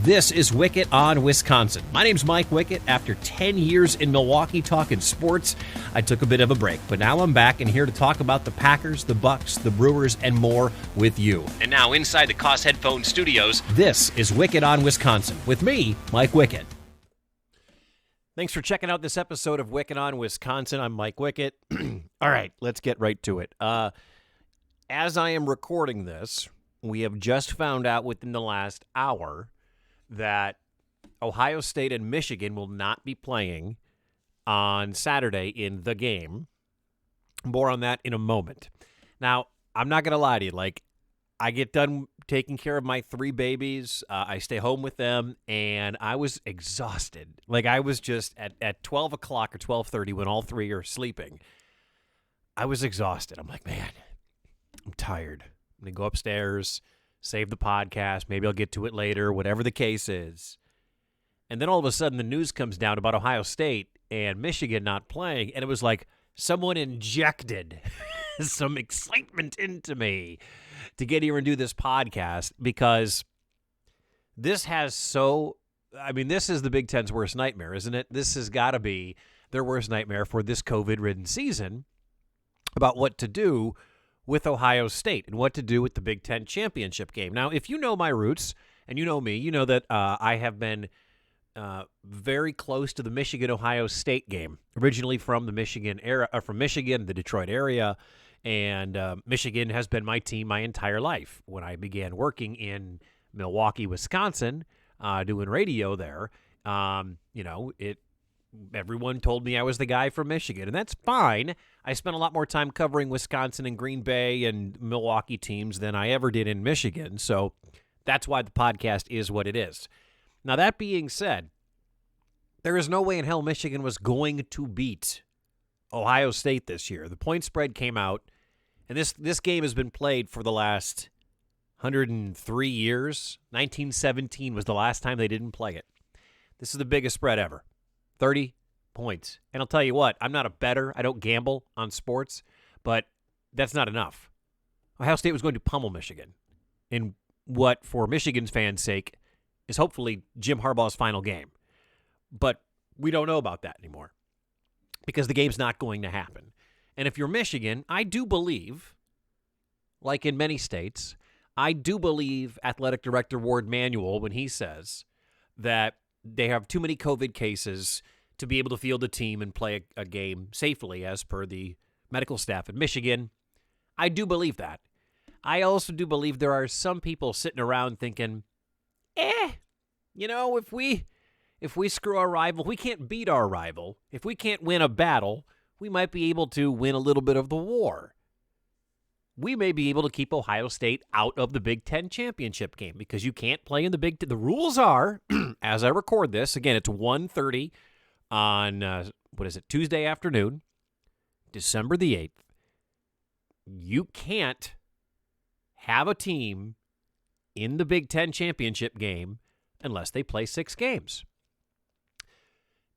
This is Wickett on Wisconsin. My name's Mike Wickett. After 10 years in Milwaukee talking sports, I took a bit of a break, but now I'm back and here to talk about the Packers, the Bucks, the Brewers, and more with you. And now inside the Koss Headphone Studios, this is Wickett on Wisconsin with me, Mike Wickett. Thanks for checking out this episode of Wickett on Wisconsin. I'm Mike Wickett. All right, let's get right to it. As I am recording this, we have just found out within the last hour that Ohio State and Michigan will not be playing on Saturday in the game. More on that in a moment. Now, I'm not going to lie to you. I get done taking care of my 3 babies. I stay home with them, and I was exhausted. I was just at 12 o'clock or 12:30 when all 3 are sleeping. I was exhausted. I'm like, man, I'm tired. I'm going to go upstairs, save the podcast. Maybe I'll get to it later, whatever the case is. And then all of a sudden the news comes down about Ohio State and Michigan not playing, and it was like someone injected some excitement into me to get here and do this podcast because this is the Big Ten's worst nightmare, isn't it? This has got to be their worst nightmare for this COVID-ridden season about what to do with Ohio State and what to do with the Big Ten championship game. Now, if you know my roots and you know me, you know that I have been very close to the Michigan-Ohio State game, originally from the Michigan era, from Michigan, the Detroit area, and Michigan has been my team my entire life. When I began working in Milwaukee, Wisconsin, doing radio there, everyone told me I was the guy from Michigan, and that's fine. I spent a lot more time covering Wisconsin and Green Bay and Milwaukee teams than I ever did in Michigan, so that's why the podcast is what it is. Now, that being said, there is no way in hell Michigan was going to beat Ohio State this year. The point spread came out, and this game has been played for the last 103 years. 1917 was the last time they didn't play it. This is the biggest spread ever. 30 points. And I'll tell you what, I'm not a bettor. I don't gamble on sports, but that's not enough. Ohio State was going to pummel Michigan in what, for Michigan's fans' sake, is hopefully Jim Harbaugh's final game. But we don't know about that anymore because the game's not going to happen. And if you're Michigan, I do believe, like in many states, I do believe Athletic Director Ward Manuel when he says that they have too many COVID cases to be able to field a team and play a game safely as per the medical staff in Michigan. I do believe that. I also do believe there are some people sitting around thinking, if we screw our rival, we can't beat our rival. If we can't win a battle, we might be able to win a little bit of the war. We may be able to keep Ohio State out of the Big Ten championship game because you can't play in the Big Ten. The rules are, as I record this, again, it's 1:30 on, Tuesday afternoon, December the 8th. You can't have a team in the Big Ten championship game unless they play 6 games.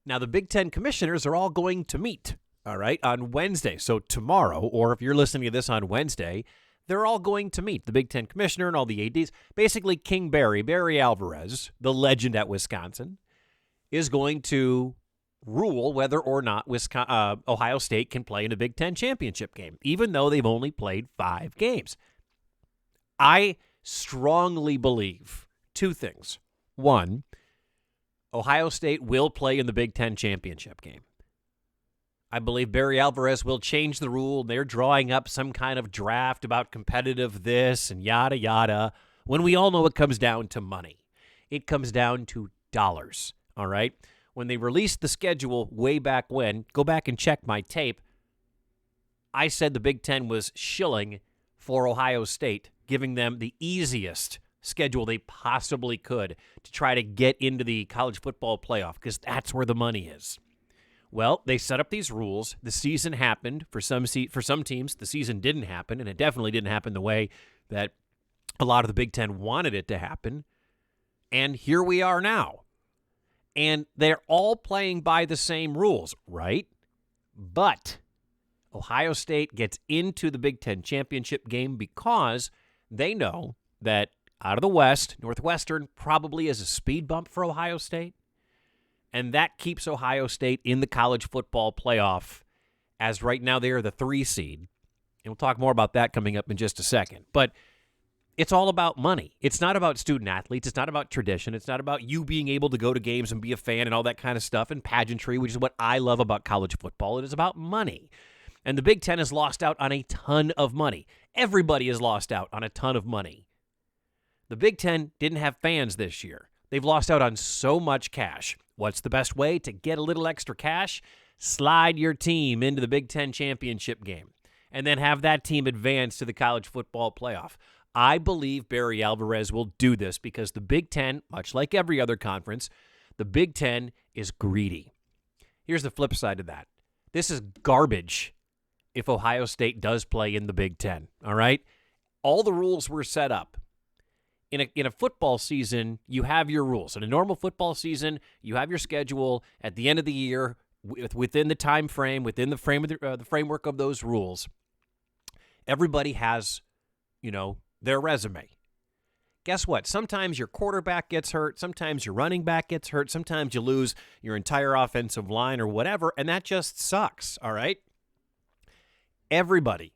Now, the Big Ten commissioners are all going to meet, all right, on Wednesday. So tomorrow, or if you're listening to this on Wednesday, they're all going to meet. The Big Ten commissioner and all the ADs. Basically, Barry Alvarez, the legend at Wisconsin, is going to rule whether or not Ohio State can play in a Big Ten championship game, even though they've only played 5 games. I strongly believe 2 things. 1, Ohio State will play in the Big Ten championship game. I believe Barry Alvarez will change the rule. They're drawing up some kind of draft about competitive this and yada, yada, when we all know it comes down to money. It comes down to dollars, all right? When they released the schedule way back when, go back and check my tape, I said the Big Ten was shilling for Ohio State, giving them the easiest schedule they possibly could to try to get into the college football playoff because that's where the money is. Well, they set up these rules. The season happened. For some teams, the season didn't happen, and it definitely didn't happen the way that a lot of the Big Ten wanted it to happen. And here we are now. And they're all playing by the same rules, right? But Ohio State gets into the Big Ten championship game because they know that out of the West. Northwestern probably is a speed bump for Ohio State. And that keeps Ohio State in the college football playoff, as right now they are the 3 seed. And we'll talk more about that coming up in just a second. But it's all about money. It's not about student athletes. It's not about tradition. It's not about you being able to go to games and be a fan and all that kind of stuff and pageantry, which is what I love about college football. It is about money. And the Big Ten has lost out on a ton of money. Everybody has lost out on a ton of money. The Big Ten didn't have fans this year. They've lost out on so much cash. What's the best way to get a little extra cash? Slide your team into the Big Ten championship game and then have that team advance to the college football playoff. I believe Barry Alvarez will do this because the Big Ten, much like every other conference, the Big Ten is greedy. Here's the flip side of that. This is garbage if Ohio State does play in the Big Ten, all right? All the rules were set up. In a football season, you have your rules. In a normal football season, you have your schedule at the end of the year within the time frame, within the framework of those rules. Everybody has, their resume. Guess what? Sometimes your quarterback gets hurt. Sometimes your running back gets hurt. Sometimes you lose your entire offensive line or whatever, and that just sucks, all right? Everybody,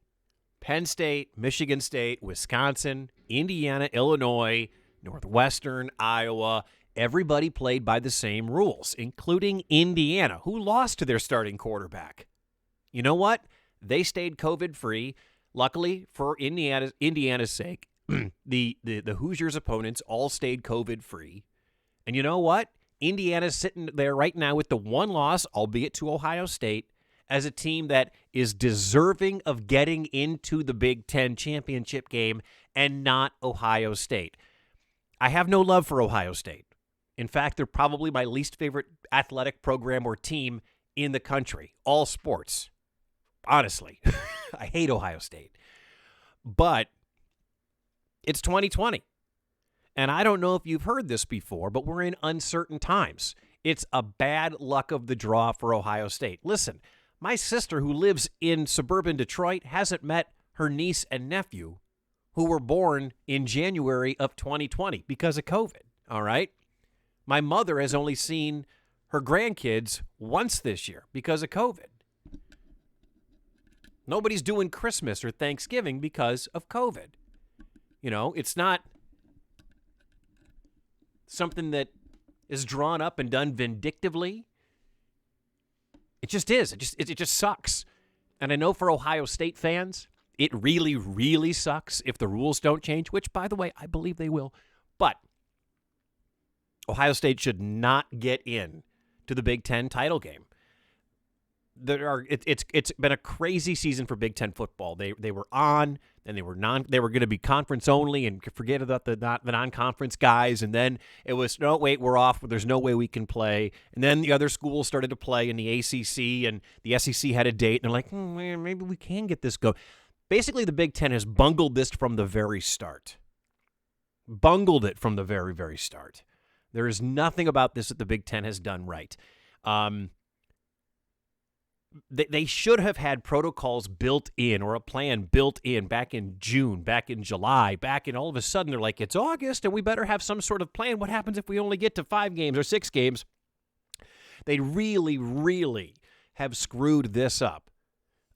Penn State, Michigan State, Wisconsin, Indiana, Illinois, Northwestern, Iowa, everybody played by the same rules, including Indiana, who lost to their starting quarterback. You know what? They stayed COVID-free. Luckily for Indiana's sake, the Hoosiers' opponents all stayed COVID-free. And you know what? Indiana's sitting there right now with the one loss, albeit to Ohio State, as a team that is deserving of getting into the Big Ten championship game and not Ohio State. I have no love for Ohio State. In fact, they're probably my least favorite athletic program or team in the country, all sports. Honestly, I hate Ohio State. But it's 2020. And I don't know if you've heard this before, but we're in uncertain times. It's a bad luck of the draw for Ohio State. Listen, my sister who lives in suburban Detroit hasn't met her niece and nephew who were born in January of 2020 because of COVID, all right? My mother has only seen her grandkids once this year because of COVID. Nobody's doing Christmas or Thanksgiving because of COVID. It's not something that is drawn up and done vindictively. It just is. It just sucks. And I know for Ohio State fans, it really, really sucks if the rules don't change, which, by the way, I believe they will. But Ohio State should not get in to the Big Ten title game. It's been a crazy season for Big Ten football. They were on, and they were going to be conference only, and forget about the non-conference guys. And then it was, no, wait, we're off. There's no way we can play. And then the other schools started to play in the ACC, and the SEC had a date. And they're like, maybe we can get this go. Basically, the Big Ten has bungled this from the very start. Bungled it from the very, very start. There is nothing about this that the Big Ten has done right. They should have had protocols built in or a plan built in back in June, back in July, and all of a sudden they're like, it's August and we better have some sort of plan. What happens if we only get to 5 games or 6 games? They really, really have screwed this up.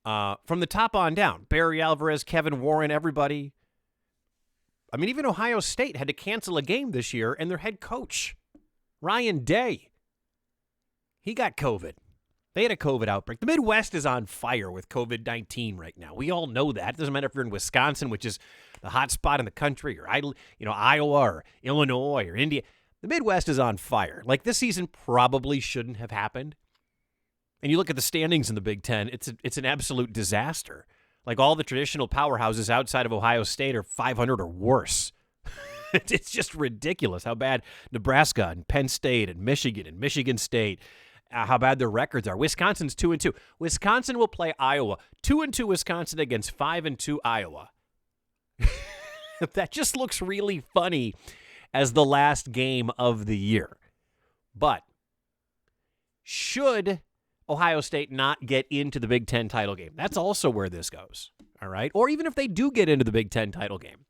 From the top on down, Barry Alvarez, Kevin Warren, everybody. I mean, even Ohio State had to cancel a game this year, and their head coach, Ryan Day, he got COVID. They had a COVID outbreak. The Midwest is on fire with COVID-19 right now. We all know that. It doesn't matter if you're in Wisconsin, which is the hot spot in the country, or Iowa or Illinois or India. The Midwest is on fire. Like, this season probably shouldn't have happened. And you look at the standings in the Big Ten, it's an absolute disaster. Like, all the traditional powerhouses outside of Ohio State are 500 or worse. It's just ridiculous how bad Nebraska and Penn State and Michigan State, how bad their records are. Wisconsin's 2-2. Wisconsin will play Iowa. 2-2 Wisconsin against 5-2 Iowa. That just looks really funny as the last game of the year. But should Ohio State not get into the Big Ten title game? That's also where this goes, all right? Or even if they do get into the Big Ten title game,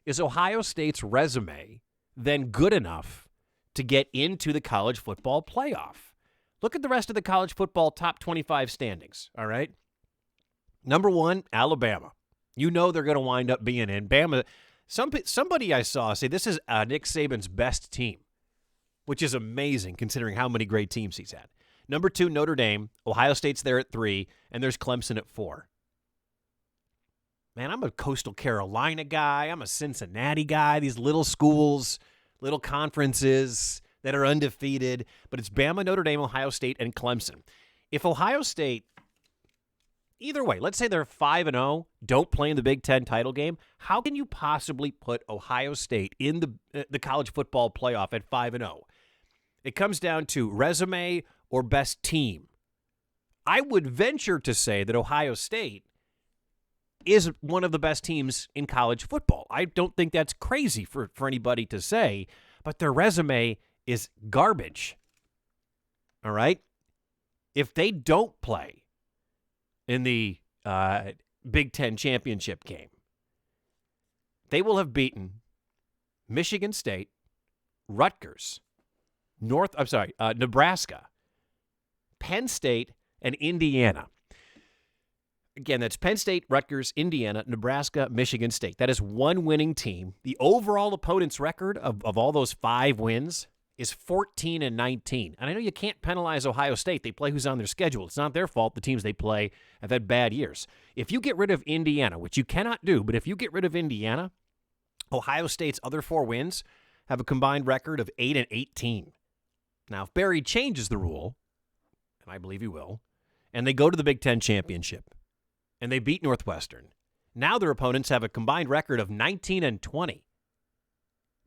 Is Ohio State's resume then good enough to get into the college football playoff? Look at the rest of the college football top 25 standings, all right? Number 1, Alabama. You know they're going to wind up being in. Bama, somebody I saw say this is Nick Saban's best team, which is amazing considering how many great teams he's had. Number 2, Notre Dame. Ohio State's there at 3, and there's Clemson at 4. Man, I'm a Coastal Carolina guy. I'm a Cincinnati guy. These little schools, little conferences that are undefeated. But it's Bama, Notre Dame, Ohio State, and Clemson. If Ohio State, either way, let's say they're 5-0, don't play in the Big Ten title game, how can you possibly put Ohio State in the college football playoff at 5-0? It comes down to resume or best team. I would venture to say that Ohio State is one of the best teams in college football. I don't think that's crazy for anybody to say, but their resume is garbage. All right? If they don't play in the Big Ten championship game, they will have beaten Michigan State, Rutgers, Nebraska, Penn State, and Indiana. Again, that's Penn State, Rutgers, Indiana, Nebraska, Michigan State. That is one winning team. The overall opponent's record of all those 5 wins is 14-19. And I know you can't penalize Ohio State. They play who's on their schedule. It's not their fault. The teams they play have had bad years. If you get rid of Indiana, which you cannot do, but if you get rid of Indiana, Ohio State's other 4 wins have a combined record of 8-18. Now, if Barry changes the rule, and I believe he will, and they go to the Big Ten championship, and they beat Northwestern, now their opponents have a combined record of 19-20.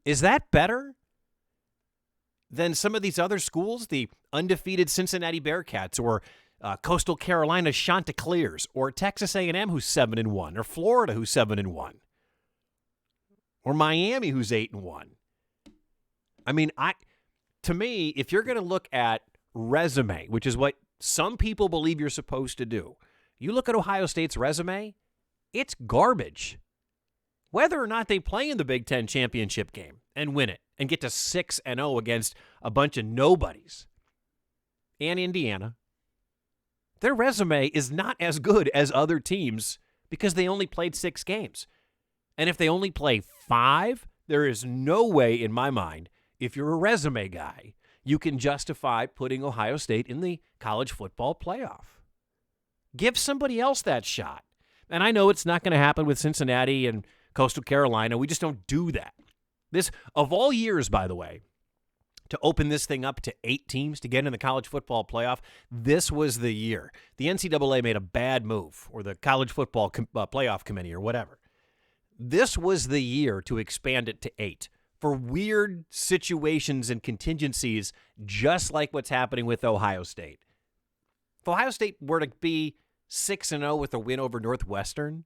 Is that better than some of these other schools, the undefeated Cincinnati Bearcats, or Coastal Carolina Chanticleers, or Texas A&M who's 7-1, or Florida who's 7-1, or Miami who's 8-1? I mean, to me, if you're going to look at resume, which is what some people believe you're supposed to do, you look at Ohio State's resume, it's garbage. Whether or not they play in the Big Ten championship game and win it and get to 6-0 against a bunch of nobodies and Indiana, their resume is not as good as other teams because they only played 6 games. And if they only play 5, there is no way in my mind, if you're a resume guy, you can justify putting Ohio State in the college football playoff. Give somebody else that shot. And I know it's not going to happen with Cincinnati and Coastal Carolina. We just don't do that. This, of all years, by the way, to open this thing up to 8 teams to get in the college football playoff, this was the year. The NCAA made a bad move, or the college football playoff committee, or whatever. This was the year to expand it to 8 for weird situations and contingencies, just like what's happening with Ohio State. If Ohio State were to be 6-0 with a win over Northwestern,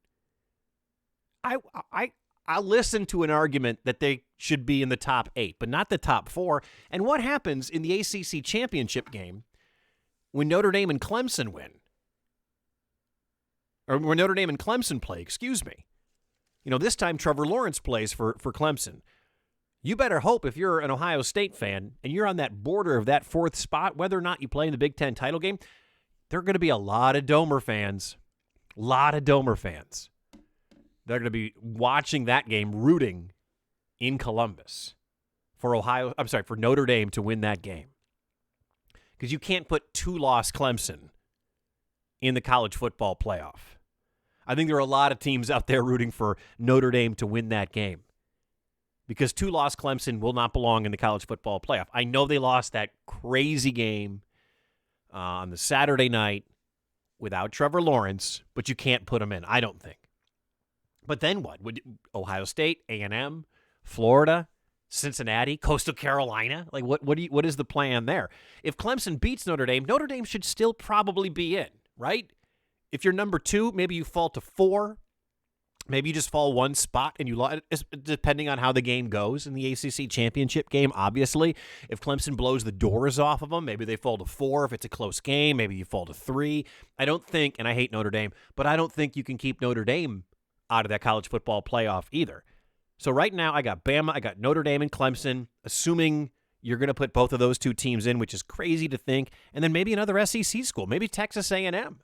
I'll listen to an argument that they should be in the top 8, but not the top 4. And what happens in the ACC championship game when Notre Dame and Clemson win? Or when Notre Dame and Clemson play, excuse me. You know, this time Trevor Lawrence plays for Clemson. You better hope, if you're an Ohio State fan and you're on that border of that 4th spot, whether or not you play in the Big Ten title game, there are going to be a lot of Domer fans. They're going to be watching that game, rooting in Columbus for Notre Dame to win that game. Because you can't put 2-loss Clemson in the college football playoff. I think there are a lot of teams out there rooting for Notre Dame to win that game. Because 2-loss Clemson will not belong in the college football playoff. I know they lost that crazy game on the Saturday night without Trevor Lawrence, but you can't put them in, I don't think. But then what? Would Ohio State, A&M, Florida, Cincinnati, Coastal Carolina? Like, what is the plan there? If Clemson beats Notre Dame should still probably be in, right? If you're number 2, maybe you fall to 4. Maybe you just fall 1 spot and you lost, depending on how the game goes in the ACC championship game, obviously. If Clemson blows the doors off of them, maybe they fall to 4. If it's a close game, maybe you fall to 3. I don't think, and I hate Notre Dame, but I don't think you can keep Notre Dame out of that college football playoff either. So right now I got Bama, I got Notre Dame and Clemson, assuming you're going to put both of those two teams in, which is crazy to think, and then maybe another SEC school, maybe Texas A&M.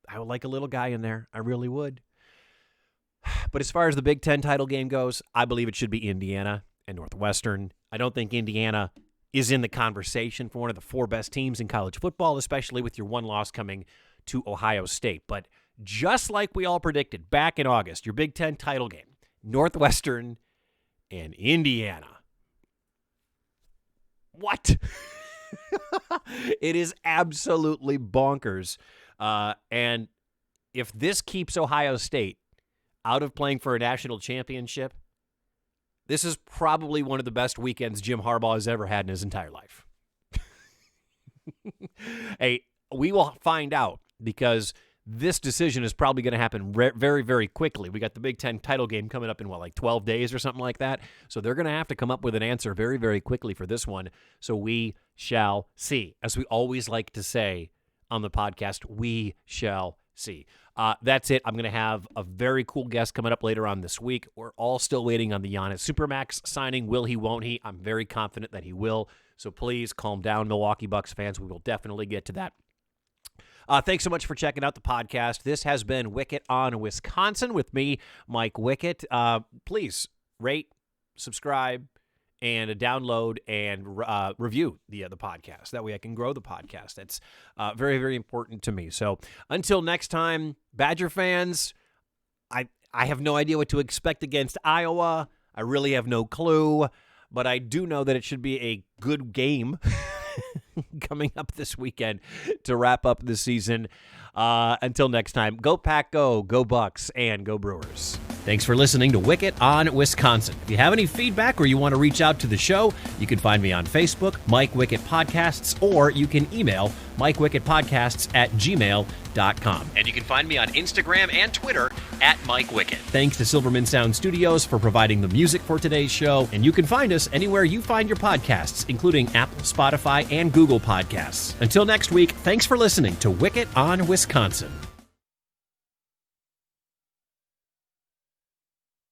I would like a little guy in there. I really would. But as far as the Big Ten title game goes, I believe it should be Indiana and Northwestern. I don't think Indiana is in the conversation for one of the 4 best teams in college football, especially with your one loss coming to Ohio State. But just like we all predicted back in August, your Big Ten title game, Northwestern and Indiana. What? It is absolutely bonkers. And if this keeps Ohio State out of playing for a national championship, this is probably one of the best weekends Jim Harbaugh has ever had in his entire life. Hey, we will find out because this decision is probably going to happen very, very quickly. We got the Big Ten title game coming up in, 12 days or something like that? So they're going to have to come up with an answer very, very quickly for this one. So we shall see. As we always like to say on the podcast, we shall see. That's it. I'm going to have a very cool guest coming up later on this week. We're all still waiting on the Giannis Supermax signing. Will he, won't he? I'm very confident that he will. So please calm down, Milwaukee Bucks fans. We will definitely get to that. Thanks so much for checking out the podcast. This has been Wickett on Wisconsin with me, Mike Wickett. Please rate, subscribe, and download and review the podcast. That way I can grow the podcast. That's very, very important to me. So until next time, Badger fans, I have no idea what to expect against Iowa. I really have no clue, but I do know that it should be a good game coming up this weekend to wrap up the season. Until next time, go Pack, go Bucks, and go Brewers. Thanks for listening to Wickett on Wisconsin. If you have any feedback or you want to reach out to the show, you can find me on Facebook, Mike Wickett Podcasts, or you can email MikeWickettPodcasts@gmail.com. And you can find me on Instagram and Twitter @Mike Wickett. Thanks to Silverman Sound Studios for providing the music for today's show, and you can find us anywhere you find your podcasts, including Apple, Spotify, and Google Podcasts. Until next week, thanks for listening to Wickett on Wisconsin.